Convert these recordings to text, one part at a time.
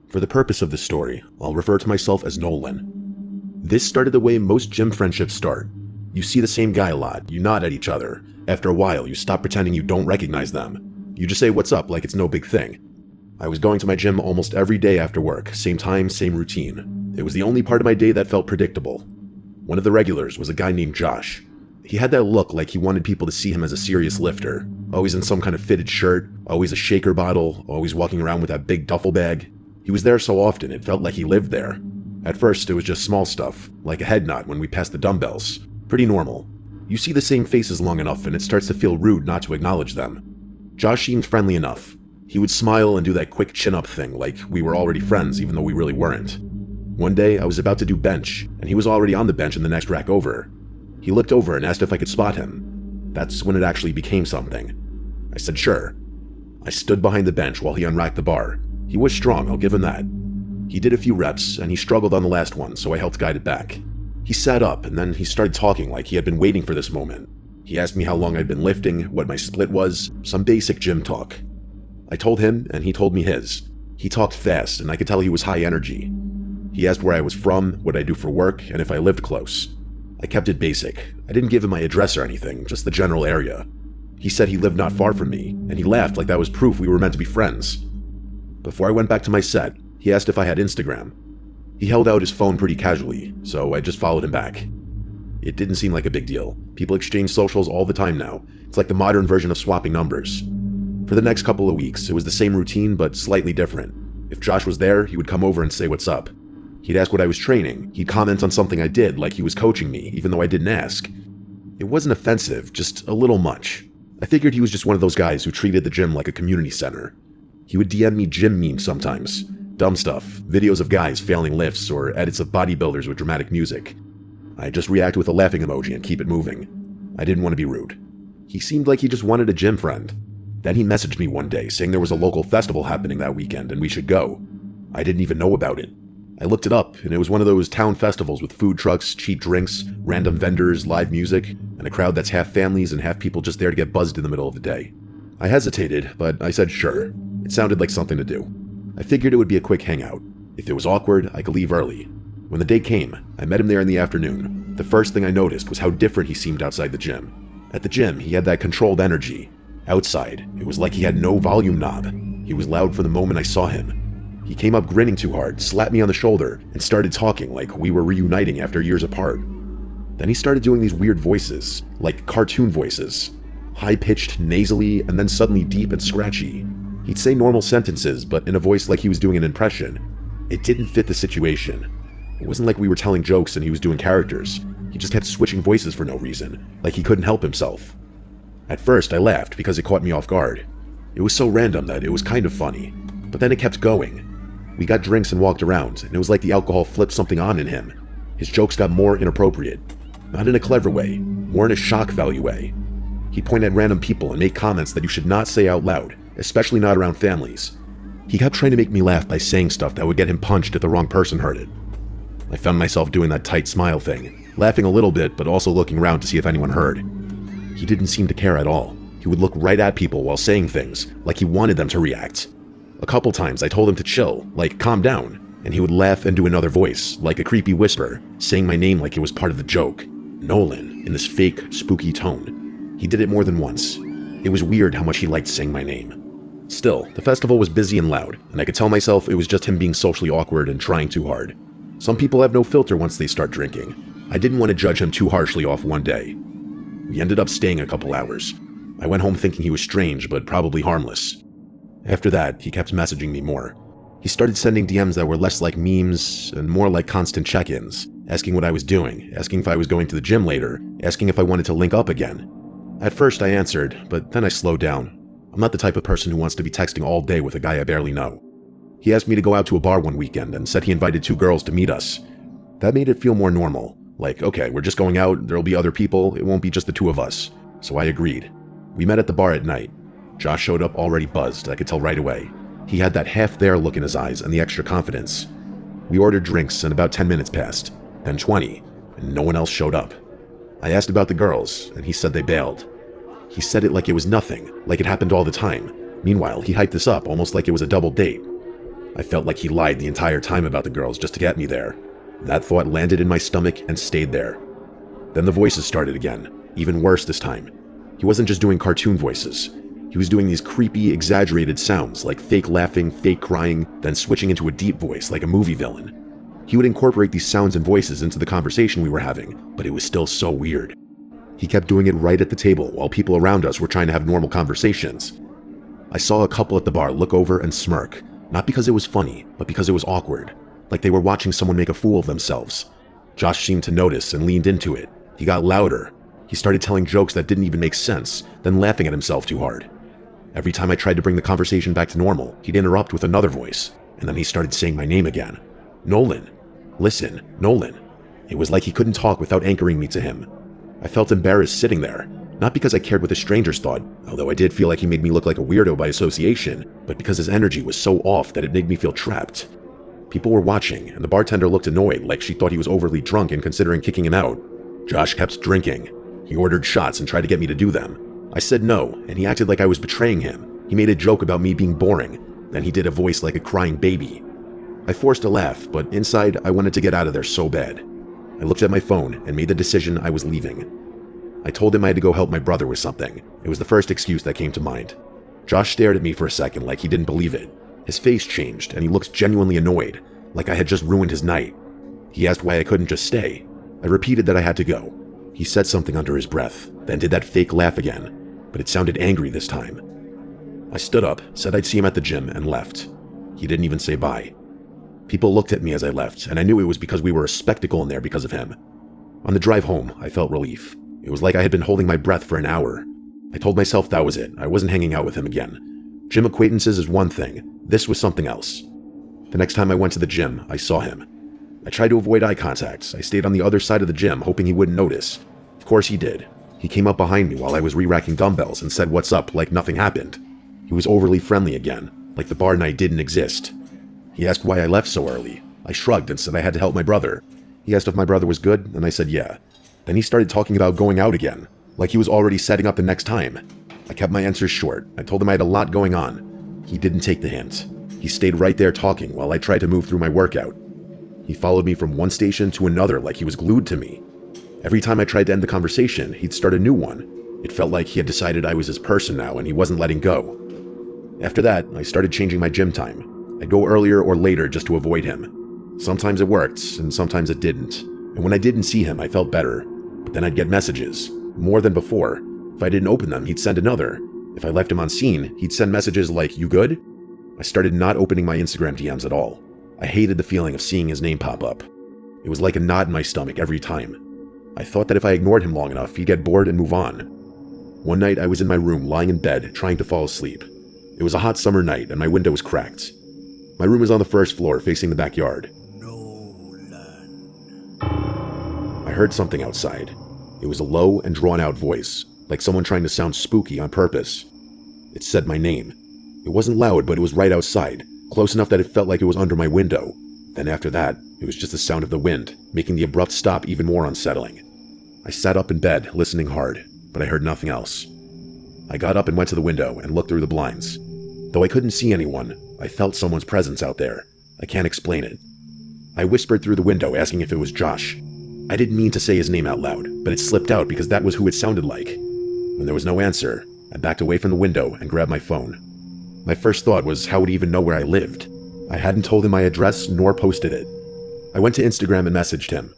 For the purpose of this story, I'll refer to myself as Nolan. This started the way most gym friendships start. You see the same guy a lot, you nod at each other. After a while, you stop pretending you don't recognize them. You just say what's up like it's no big thing. I was going to my gym almost every day after work, same time, same routine. It was the only part of my day that felt predictable. One of the regulars was a guy named Josh. He had that look like he wanted people to see him as a serious lifter. Always in some kind of fitted shirt, always a shaker bottle, always walking around with that big duffel bag. He was there so often it felt like he lived there. At first it was just small stuff, like a head nod when we passed the dumbbells. Pretty normal. You see the same faces long enough and it starts to feel rude not to acknowledge them. Josh seemed friendly enough. He would smile and do that quick chin-up thing like we were already friends even though we really weren't. One day I was about to do bench, and he was already on the bench in the next rack over. He looked over and asked if I could spot him. That's when it actually became something. I said sure. I stood behind the bench while he unracked the bar. He was strong, I'll give him that. He did a few reps, and he struggled on the last one, so I helped guide it back. He sat up, and then he started talking like he had been waiting for this moment. He asked me how long I'd been lifting, what my split was, some basic gym talk. I told him, and he told me his. He talked fast, and I could tell he was high energy. He asked where I was from, what I do for work, and if I lived close. I kept it basic. I didn't give him my address or anything, just the general area. He said he lived not far from me, and he laughed like that was proof we were meant to be friends. Before I went back to my set, he asked if I had Instagram. He held out his phone pretty casually, so I just followed him back. It didn't seem like a big deal. People exchange socials all the time now. It's like the modern version of swapping numbers. For the next couple of weeks, it was the same routine, but slightly different. If Josh was there, he would come over and say what's up. He'd ask what I was training. He'd comment on something I did, like he was coaching me, even though I didn't ask. It wasn't offensive, just a little much. I figured he was just one of those guys who treated the gym like a community center. He would DM me gym memes sometimes. Dumb stuff, videos of guys failing lifts, or edits of bodybuilders with dramatic music. I'd just react with a laughing emoji and keep it moving. I didn't want to be rude. He seemed like he just wanted a gym friend. Then he messaged me one day saying there was a local festival happening that weekend and we should go. I didn't even know about it. I looked it up, and it was one of those town festivals with food trucks, cheap drinks, random vendors, live music, and a crowd that's half families and half people just there to get buzzed in the middle of the day. I hesitated, but I said sure. It sounded like something to do. I figured it would be a quick hangout. If it was awkward, I could leave early. When the day came, I met him there in the afternoon. The first thing I noticed was how different he seemed outside the gym. At the gym, he had that controlled energy. Outside, it was like he had no volume knob. He was loud from the moment I saw him. He came up grinning too hard, slapped me on the shoulder, and started talking like we were reuniting after years apart. Then he started doing these weird voices, like cartoon voices. High-pitched, nasally, and then suddenly deep and scratchy. He'd say normal sentences, but in a voice like he was doing an impression. It didn't fit the situation. It wasn't like we were telling jokes and he was doing characters. He just kept switching voices for no reason, like he couldn't help himself. At first, I laughed because it caught me off guard. It was so random that it was kind of funny, but then it kept going. We got drinks and walked around, and it was like the alcohol flipped something on in him. His jokes got more inappropriate. Not in a clever way, more in a shock value way. He'd point at random people and make comments that you should not say out loud, especially not around families. He kept trying to make me laugh by saying stuff that would get him punched if the wrong person heard it. I found myself doing that tight smile thing, laughing a little bit but also looking around to see if anyone heard. He didn't seem to care at all. He would look right at people while saying things, like he wanted them to react. A couple times I told him to chill, like calm down, and he would laugh and do another voice, like a creepy whisper, saying my name like it was part of the joke. Nolan, in this fake, spooky tone. He did it more than once. It was weird how much he liked saying my name. Still, the festival was busy and loud, and I could tell myself it was just him being socially awkward and trying too hard. Some people have no filter once they start drinking. I didn't want to judge him too harshly off one day. We ended up staying a couple hours. I went home thinking he was strange, but probably harmless. After that, he kept messaging me more. He started sending DMs that were less like memes and more like constant check-ins, asking what I was doing, asking if I was going to the gym later, asking if I wanted to link up again. At first I answered, but then I slowed down. I'm not the type of person who wants to be texting all day with a guy I barely know. He asked me to go out to a bar one weekend and said he invited 2 girls to meet us. That made it feel more normal. Like, okay, we're just going out, there'll be other people, it won't be just the 2 of us. So I agreed. We met at the bar at night. Josh showed up already buzzed, I could tell right away. He had that half-there look in his eyes and the extra confidence. We ordered drinks and about 10 minutes passed, then 20, and no one else showed up. I asked about the girls, and he said they bailed. He said it like it was nothing, like it happened all the time. Meanwhile, he hyped this up almost like it was a double date. I felt like he lied the entire time about the girls just to get me there. That thought landed in my stomach and stayed there. Then the voices started again, even worse this time. He wasn't just doing cartoon voices. He was doing these creepy, exaggerated sounds like fake laughing, fake crying, then switching into a deep voice like a movie villain. He would incorporate these sounds and voices into the conversation we were having, but it was still so weird. He kept doing it right at the table while people around us were trying to have normal conversations. I saw a couple at the bar look over and smirk, not because it was funny, but because it was awkward, like they were watching someone make a fool of themselves. Josh seemed to notice and leaned into it. He got louder. He started telling jokes that didn't even make sense, then laughing at himself too hard. Every time I tried to bring the conversation back to normal, he'd interrupt with another voice, and then he started saying my name again. Nolan. Listen, Nolan. It was like he couldn't talk without anchoring me to him. I felt embarrassed sitting there, not because I cared what the strangers thought, although I did feel like he made me look like a weirdo by association, but because his energy was so off that it made me feel trapped. People were watching, and the bartender looked annoyed, like she thought he was overly drunk and considering kicking him out. Josh kept drinking. He ordered shots and tried to get me to do them. I said no, and he acted like I was betraying him. He made a joke about me being boring, then he did a voice like a crying baby. I forced a laugh, but inside I wanted to get out of there so bad. I looked at my phone and made the decision I was leaving. I told him I had to go help my brother with something. It was the first excuse that came to mind. Josh stared at me for a second like he didn't believe it. His face changed and he looked genuinely annoyed, like I had just ruined his night. He asked why I couldn't just stay. I repeated that I had to go. He said something under his breath, then did that fake laugh again, but it sounded angry this time. I stood up, said I'd see him at the gym, and left. He didn't even say bye. People looked at me as I left, and I knew it was because we were a spectacle in there because of him. On the drive home, I felt relief. It was like I had been holding my breath for an hour. I told myself that was it. I wasn't hanging out with him again. Gym acquaintances is one thing. This was something else. The next time I went to the gym, I saw him. I tried to avoid eye contact. I stayed on the other side of the gym, hoping he wouldn't notice. Of course he did. He came up behind me while I was re-racking dumbbells and said what's up like nothing happened. He was overly friendly again, like the bar night didn't exist. He asked why I left so early. I shrugged and said I had to help my brother. He asked if my brother was good, and I said yeah. Then he started talking about going out again, like he was already setting up the next time. I kept my answers short. I told him I had a lot going on. He didn't take the hint. He stayed right there talking while I tried to move through my workout. He followed me from one station to another like he was glued to me. Every time I tried to end the conversation, he'd start a new one. It felt like he had decided I was his person now and he wasn't letting go. After that, I started changing my gym time. I'd go earlier or later just to avoid him. Sometimes it worked, and sometimes it didn't. And when I didn't see him, I felt better. But then I'd get messages, more than before. If I didn't open them, he'd send another. If I left him on scene, he'd send messages like, "You good?" I started not opening my Instagram DMs at all. I hated the feeling of seeing his name pop up. It was like a knot in my stomach every time. I thought that if I ignored him long enough, he'd get bored and move on. One night I was in my room lying in bed, trying to fall asleep. It was a hot summer night and my window was cracked. My room was on the first floor facing the backyard. I heard something outside. It was a low and drawn-out voice, like someone trying to sound spooky on purpose. It said my name. It wasn't loud, but it was right outside, close enough that it felt like it was under my window. Then after that, it was just the sound of the wind, making the abrupt stop even more unsettling. I sat up in bed, listening hard, but I heard nothing else. I got up and went to the window and looked through the blinds. Though I couldn't see anyone, I felt someone's presence out there. I can't explain it. I whispered through the window, asking if it was Josh. I didn't mean to say his name out loud, but it slipped out because that was who it sounded like. When there was no answer, I backed away from the window and grabbed my phone. My first thought was how would he even know where I lived? I hadn't told him my address nor posted it. I went to Instagram and messaged him.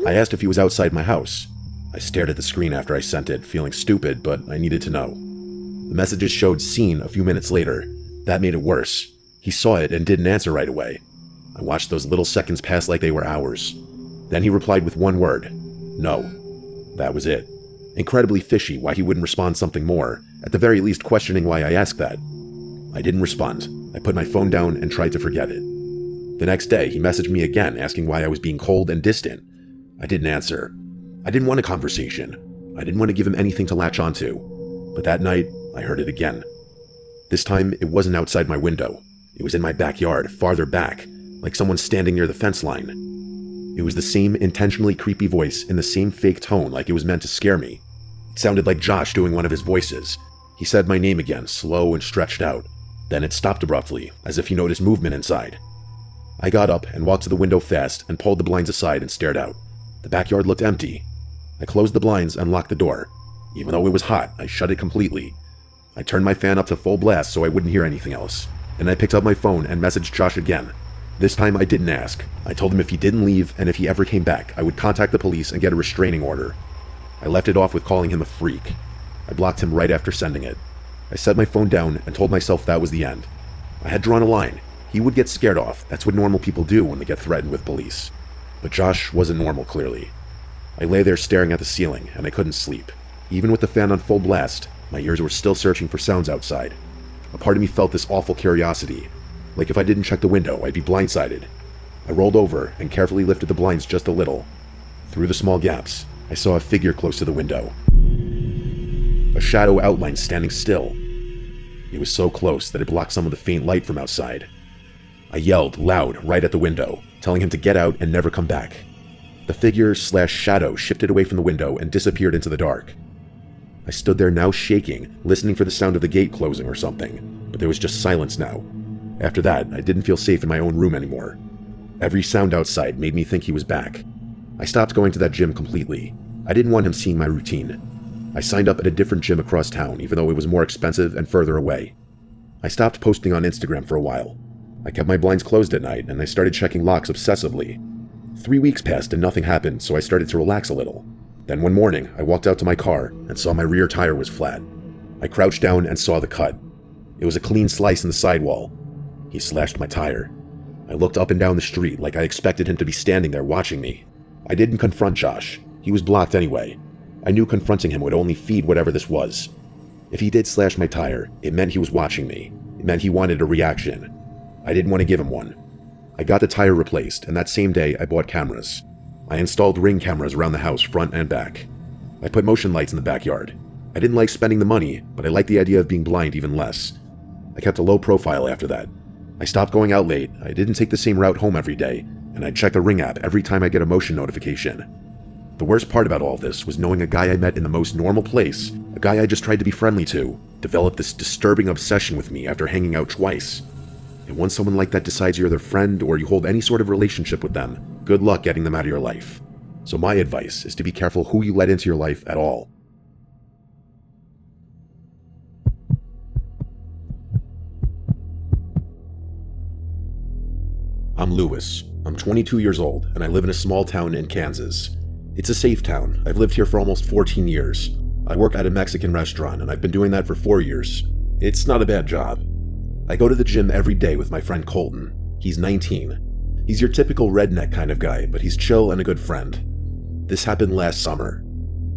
I asked if he was outside my house. I stared at the screen after I sent it, feeling stupid, but I needed to know. The messages showed seen a few minutes later. That made it worse. He saw it and didn't answer right away. I watched those little seconds pass like they were hours. Then he replied with one word. No. That was it. Incredibly fishy why he wouldn't respond something more, at the very least questioning why I asked that. I didn't respond. I put my phone down and tried to forget it. The next day, he messaged me again asking why I was being cold and distant. I didn't answer. I didn't want a conversation. I didn't want to give him anything to latch onto. But that night, I heard it again. This time, it wasn't outside my window. It was in my backyard, farther back, like someone standing near the fence line. It was the same intentionally creepy voice in the same fake tone like it was meant to scare me. It sounded like Josh doing one of his voices. He said my name again, slow and stretched out. Then it stopped abruptly, as if he noticed movement inside. I got up and walked to the window fast and pulled the blinds aside and stared out. The backyard looked empty. I closed the blinds and locked the door. Even though it was hot, I shut it completely. I turned my fan up to full blast so I wouldn't hear anything else. Then I picked up my phone and messaged Josh again. This time I didn't ask. I told him if he didn't leave and if he ever came back, I would contact the police and get a restraining order. I left it off with calling him a freak. I blocked him right after sending it. I set my phone down and told myself that was the end. I had drawn a line. He would get scared off. That's what normal people do when they get threatened with police. But Josh wasn't normal, clearly. I lay there staring at the ceiling, and I couldn't sleep. Even with the fan on full blast, my ears were still searching for sounds outside. A part of me felt this awful curiosity. Like if I didn't check the window, I'd be blindsided. I rolled over and carefully lifted the blinds just a little. Through the small gaps, I saw a figure close to the window. A shadow outline standing still. It was so close that it blocked some of the faint light from outside. I yelled loud right at the window, telling him to get out and never come back. The figure/shadow shifted away from the window and disappeared into the dark. I stood there now shaking, listening for the sound of the gate closing or something, but there was just silence now. After that, I didn't feel safe in my own room anymore. Every sound outside made me think he was back. I stopped going to that gym completely. I didn't want him seeing my routine. I signed up at a different gym across town, even though it was more expensive and further away. I stopped posting on Instagram for a while. I kept my blinds closed at night, and I started checking locks obsessively. 3 weeks passed and nothing happened, so I started to relax a little. Then one morning, I walked out to my car and saw my rear tire was flat. I crouched down and saw the cut. It was a clean slice in the sidewall. He slashed my tire. I looked up and down the street like I expected him to be standing there watching me. I didn't confront Josh. He was blocked anyway. I knew confronting him would only feed whatever this was. If he did slash my tire, it meant he was watching me. It meant he wanted a reaction. I didn't want to give him one. I got the tire replaced, and that same day I bought cameras. I installed Ring cameras around the house, front and back. I put motion lights in the backyard. I didn't like spending the money, but I liked the idea of being blind even less. I kept a low profile after that. I stopped going out late, I didn't take the same route home every day, and I'd check the Ring app every time I get a motion notification. The worst part about all this was knowing a guy I met in the most normal place, a guy I just tried to be friendly to, developed this disturbing obsession with me after hanging out twice. And once someone like that decides you're their friend or you hold any sort of relationship with them, good luck getting them out of your life. So my advice is to be careful who you let into your life at all. I'm Lewis. I'm 22 years old, and I live in a small town in Kansas. It's a safe town. I've lived here for almost 14 years. I work at a Mexican restaurant, and I've been doing that for 4 years. It's not a bad job. I go to the gym every day with my friend Colton. He's 19. He's your typical redneck kind of guy, but he's chill and a good friend. This happened last summer.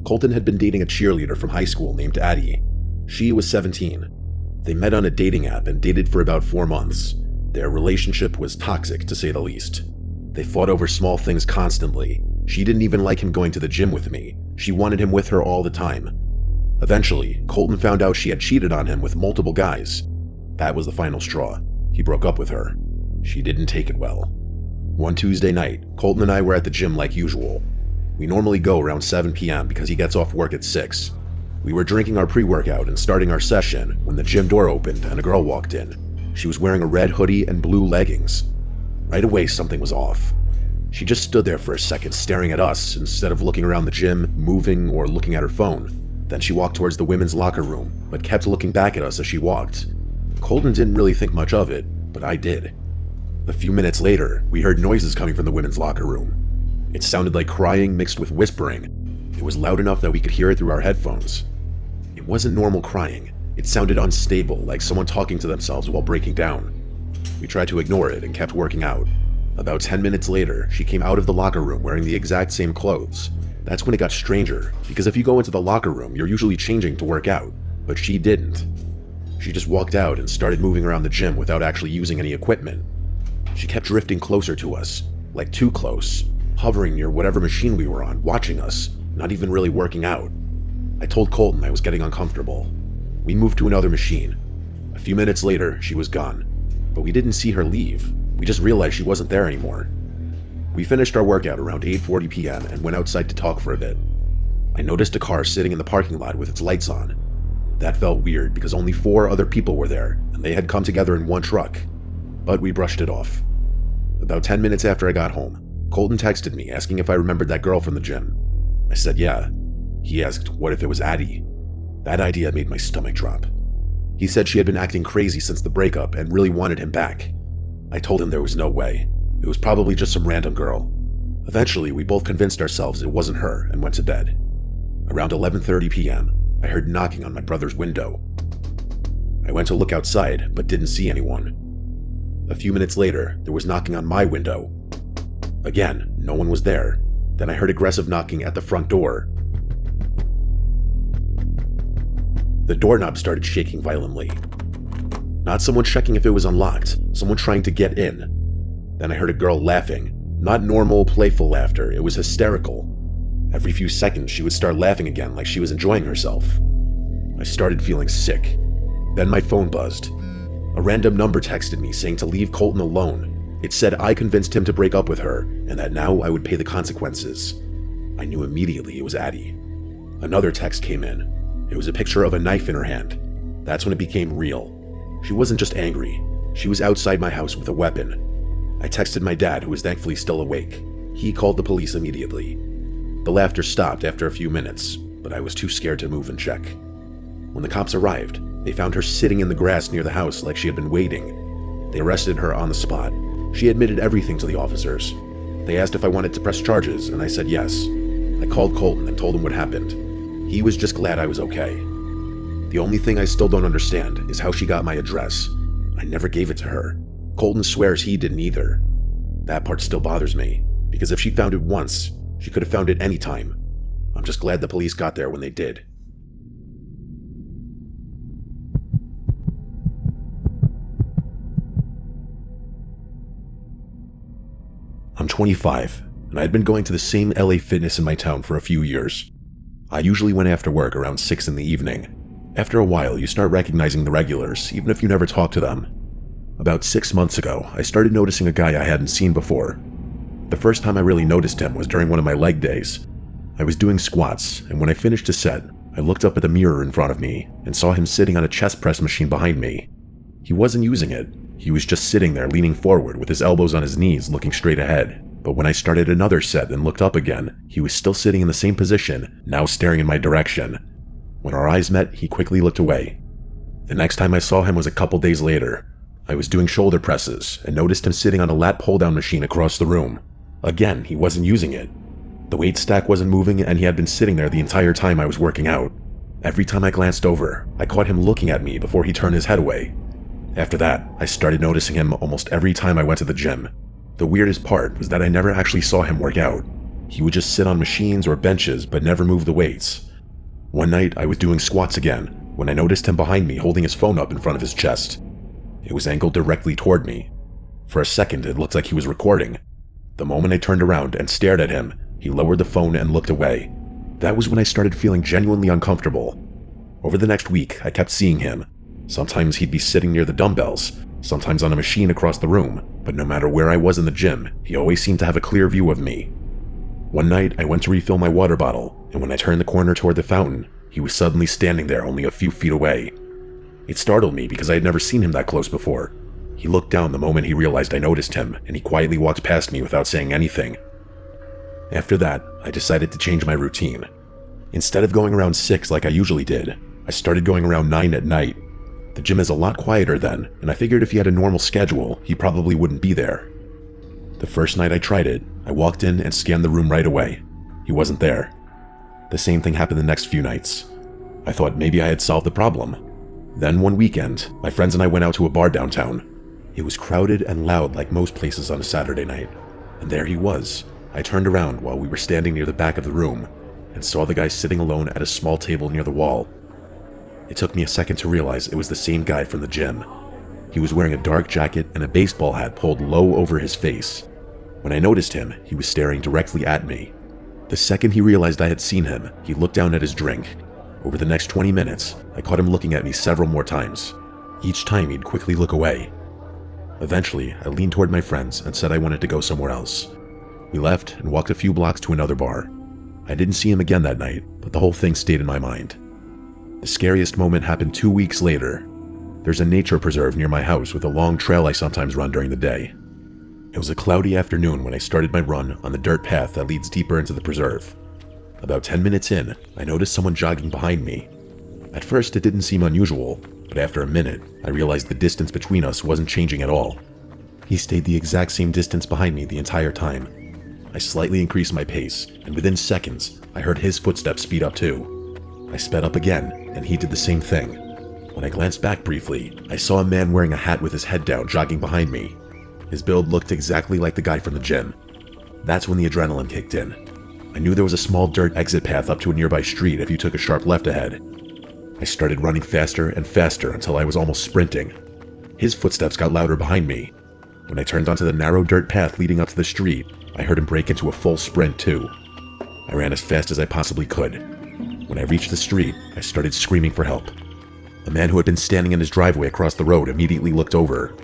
Colton had been dating a cheerleader from high school named Addie. She was 17. They met on a dating app and dated for about 4 months. Their relationship was toxic, to say the least. They fought over small things constantly. She didn't even like him going to the gym with me. She wanted him with her all the time. Eventually, Colton found out she had cheated on him with multiple guys. That was the final straw. He broke up with her. She didn't take it well. One Tuesday night, Colton and I were at the gym like usual. We normally go around 7 p.m. because he gets off work at 6. We were drinking our pre-workout and starting our session when the gym door opened and a girl walked in. She was wearing a red hoodie and blue leggings. Right away, something was off. She just stood there for a second staring at us instead of looking around the gym, moving, or looking at her phone. Then she walked towards the women's locker room, but kept looking back at us as she walked. Colton didn't really think much of it, but I did. A few minutes later, we heard noises coming from the women's locker room. It sounded like crying mixed with whispering. It was loud enough that we could hear it through our headphones. It wasn't normal crying. It sounded unstable, like someone talking to themselves while breaking down. We tried to ignore it and kept working out. About 10 minutes later, she came out of the locker room wearing the exact same clothes. That's when it got stranger, because if you go into the locker room, you're usually changing to work out, but she didn't. She just walked out and started moving around the gym without actually using any equipment. She kept drifting closer to us, like too close, hovering near whatever machine we were on, watching us, not even really working out. I told Colton I was getting uncomfortable. We moved to another machine. A few minutes later, she was gone, but we didn't see her leave. We just realized she wasn't there anymore. We finished our workout around 8:40 p.m. and went outside to talk for a bit. I noticed a car sitting in the parking lot with its lights on. That felt weird because only 4 other people were there, and they had come together in one truck. But we brushed it off. About 10 minutes after I got home, Colton texted me asking if I remembered that girl from the gym. I said yeah. He asked what if it was Addie. That idea made my stomach drop. He said she had been acting crazy since the breakup and really wanted him back. I told him there was no way. It was probably just some random girl. Eventually, we both convinced ourselves it wasn't her and went to bed. Around 11:30 p.m., I heard knocking on my brother's window. I went to look outside, but didn't see anyone. A few minutes later, there was knocking on my window. Again, no one was there. Then I heard aggressive knocking at the front door. The doorknob started shaking violently. Not someone checking if it was unlocked, someone trying to get in. Then I heard a girl laughing. Not normal, playful laughter, it was hysterical. Every few seconds, she would start laughing again like she was enjoying herself. I started feeling sick. Then my phone buzzed. A random number texted me saying to leave Colton alone. It said I convinced him to break up with her, and that now I would pay the consequences. I knew immediately it was Addie. Another text came in. It was a picture of a knife in her hand. That's when it became real. She wasn't just angry. She was outside my house with a weapon. I texted my dad, who was thankfully still awake. He called the police immediately. The laughter stopped after a few minutes, but I was too scared to move and check. When the cops arrived, they found her sitting in the grass near the house like she had been waiting. They arrested her on the spot. She admitted everything to the officers. They asked if I wanted to press charges, and I said yes. I called Colton and told him what happened. He was just glad I was okay. The only thing I still don't understand is how she got my address. I never gave it to her. Colton swears he didn't either. That part still bothers me, because if she found it once, she could have found it any time. I'm just glad the police got there when they did. I'm 25, and I had been going to the same LA Fitness in my town for a few years. I usually went after work around 6 in the evening. After a while, you start recognizing the regulars, even if you never talk to them. About 6 months ago, I started noticing a guy I hadn't seen before. The first time I really noticed him was during one of my leg days. I was doing squats, and when I finished a set, I looked up at the mirror in front of me and saw him sitting on a chest press machine behind me. He wasn't using it. He was just sitting there leaning forward with his elbows on his knees looking straight ahead. But when I started another set and looked up again, he was still sitting in the same position, now staring in my direction. When our eyes met, he quickly looked away. The next time I saw him was a couple days later. I was doing shoulder presses and noticed him sitting on a lat pull-down machine across the room. Again, he wasn't using it. The weight stack wasn't moving and he had been sitting there the entire time I was working out. Every time I glanced over, I caught him looking at me before he turned his head away. After that, I started noticing him almost every time I went to the gym. The weirdest part was that I never actually saw him work out. He would just sit on machines or benches but never move the weights. One night, I was doing squats again when I noticed him behind me holding his phone up in front of his chest. It was angled directly toward me. For a second, it looked like he was recording. The moment I turned around and stared at him, he lowered the phone and looked away. That was when I started feeling genuinely uncomfortable. Over the next week, I kept seeing him. Sometimes he'd be sitting near the dumbbells, sometimes on a machine across the room, but no matter where I was in the gym, he always seemed to have a clear view of me. One night, I went to refill my water bottle, and when I turned the corner toward the fountain, he was suddenly standing there only a few feet away. It startled me because I had never seen him that close before. He looked down the moment he realized I noticed him, and he quietly walked past me without saying anything. After that, I decided to change my routine. Instead of going around 6 like I usually did, I started going around 9 at night. The gym is a lot quieter then, and I figured if he had a normal schedule, he probably wouldn't be there. The first night I tried it, I walked in and scanned the room right away. He wasn't there. The same thing happened the next few nights. I thought maybe I had solved the problem. Then one weekend, my friends and I went out to a bar downtown. It was crowded and loud like most places on a Saturday night. And there he was. I turned around while we were standing near the back of the room and saw the guy sitting alone at a small table near the wall. It took me a second to realize it was the same guy from the gym. He was wearing a dark jacket and a baseball hat pulled low over his face. When I noticed him, he was staring directly at me. The second he realized I had seen him, he looked down at his drink. Over the next 20 minutes, I caught him looking at me several more times. Each time he'd quickly look away. Eventually, I leaned toward my friends and said I wanted to go somewhere else. We left and walked a few blocks to another bar. I didn't see him again that night, but the whole thing stayed in my mind. The scariest moment happened 2 weeks later. There's a nature preserve near my house with a long trail I sometimes run during the day. It was a cloudy afternoon when I started my run on the dirt path that leads deeper into the preserve. About 10 minutes in, I noticed someone jogging behind me. At first, it didn't seem unusual, but after a minute, I realized the distance between us wasn't changing at all. He stayed the exact same distance behind me the entire time. I slightly increased my pace, and within seconds, I heard his footsteps speed up too. I sped up again, and he did the same thing. When I glanced back briefly, I saw a man wearing a hat with his head down jogging behind me. His build looked exactly like the guy from the gym. That's when the adrenaline kicked in. I knew there was a small dirt exit path up to a nearby street if you took a sharp left ahead. I started running faster and faster until I was almost sprinting. His footsteps got louder behind me. When I turned onto the narrow dirt path leading up to the street, I heard him break into a full sprint too. I ran as fast as I possibly could. When I reached the street, I started screaming for help. A man who had been standing in his driveway across the road immediately looked over.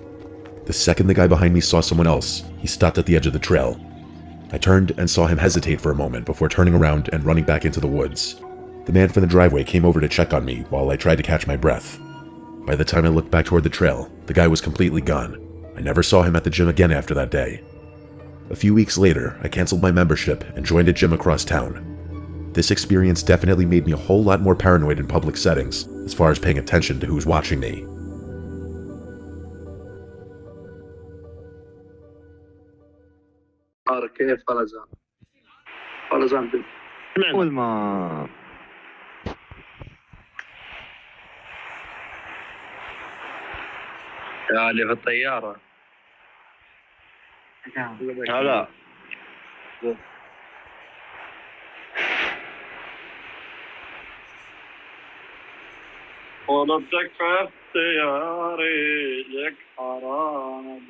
The second the guy behind me saw someone else, he stopped at the edge of the trail. I turned and saw him hesitate for a moment before turning around and running back into the woods. The man from the driveway came over to check on me while I tried to catch my breath. By the time I looked back toward the trail, the guy was completely gone. I never saw him at the gym again after that day. A few weeks later, I canceled my membership and joined a gym across town. This experience definitely made me a whole lot more paranoid in public settings, as far as paying attention to who's watching me. كيف خلصان قول ما يا اللي في الطيارة لا ولدك في اختياري لك حرام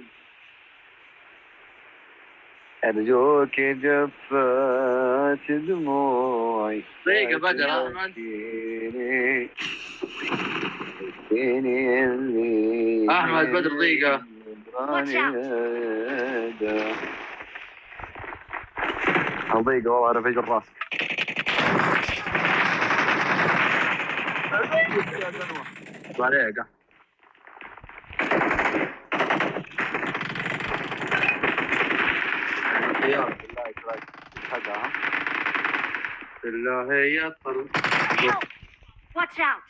أرجوك جفت دموعي دقيقة بقرا أحمد بدر دقيقة دقيقة والله أنا فجر راسك عليك بالله يا طرق Watch out!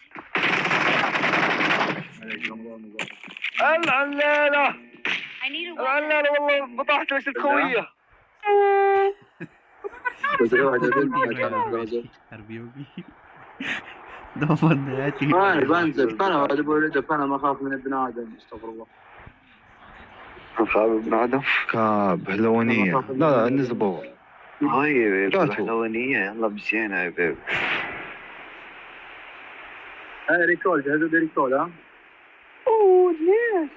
العلالة I need a weapon. العلالة والله بطاحت ليش الكوية أنا بنزل أنا أنا ما أخاف من ابن آدم استغفر الله خاب ابن آدم كاب هلوانية لا النزبور هاي هلوانية يلا مشينا يا بيبي هاي ريكول جهزوا لي ريكول ها اوه ليش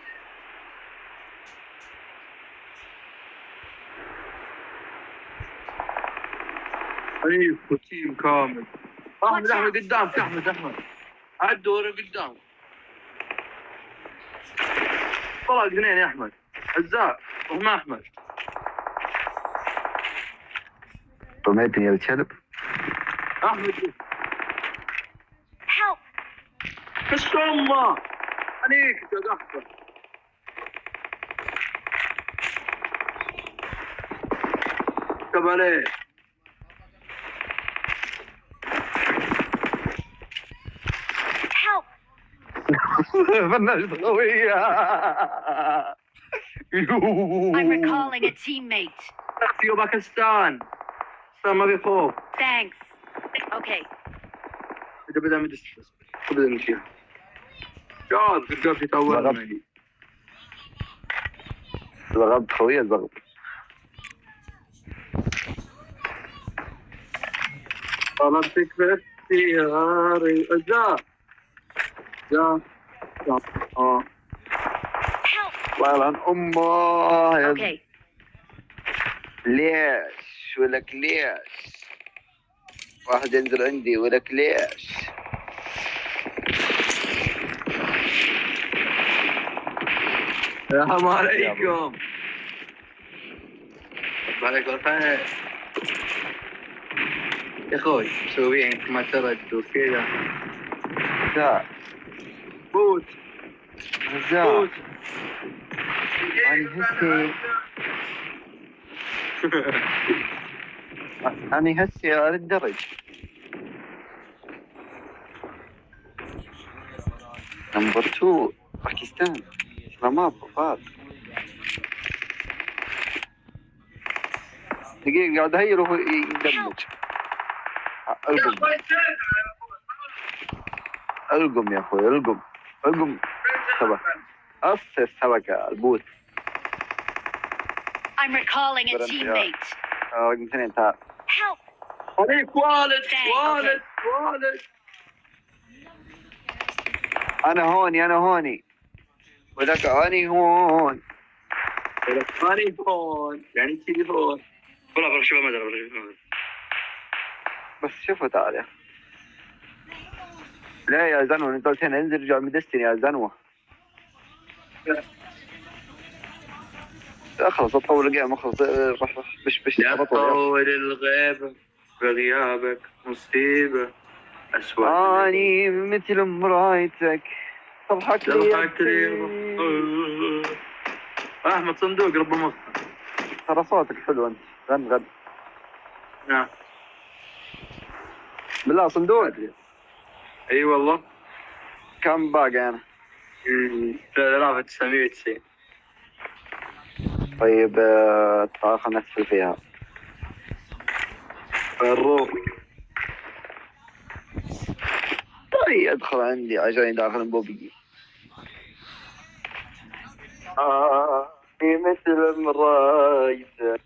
ايوه تيم كامل احمد قدامك احمد عدوا قدام طلع اثنين يا احمد عزاء وهم احمد رميتني يا الكلب احمد Help! ايش امه عليك يا احمد كب عليه Help! فنشت قوية I'm recalling a teammate. في باكستان ما في خوف Thanks. Okay. بدأ نمشي شاد رقبتي تورمني زغبت خوية زغبت طلبتك في اختياري جا Help! والله أمه يا Okay. ليش ولك ليش واحد ينزل عندي ولك ليش السلام عليكم وعليكم الخير يا اخوي مسويين ما ترد وكذا هزاع فوت هزاع فوت أنا هسي على الدرج. نمبر 2 باكستان اسلاماباد فات. دقيقة قاعد هير وهو يدمج. القم يا اخوي القم سبك أصل السبكة البوت. I'm recalling a But I'm- teammate. رقم 2 تعال. Help! عليك والد Thanks. والد أنا هوني وذاك أنا هون. تليفون يعني تليفون والله بروح شباب مدرسة بس شوفوا تعال يا أخي. لا يا زنوة انت قلت هنا انزل رجع مدستني يا زنوة. لا خلاص اطول الجيم خلاص راح بش لا بطل. تطول الغيبة بغيابك مصيبة أسوأ اني مثل مرايتك تضحك لي. أحمد صندوق رب مصر. ترى صوتك حلو انت غن نعم بالله صندوق. اي والله كم باقي انا؟ 3990. طيب تعال خلنا نحسب فيها. الروح طيب ادخل عندي عشان داخل بوبي. مثل مرايتك.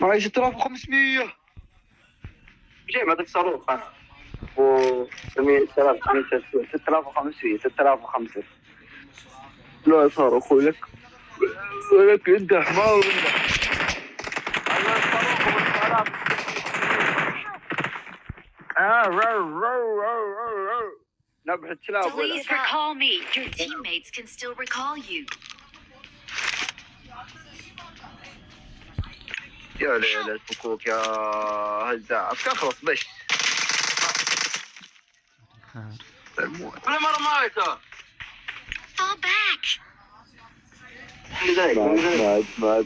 معي 6500. شيء ما تكسروه خلاص. و 6500 لا صار اخوي لك انت حمار نبحث كلاب Please recall me. Your teammates can still recall you. يا ليلة فكوك يا هزاع اخلص بش كل مرة مايته. Fall back. مات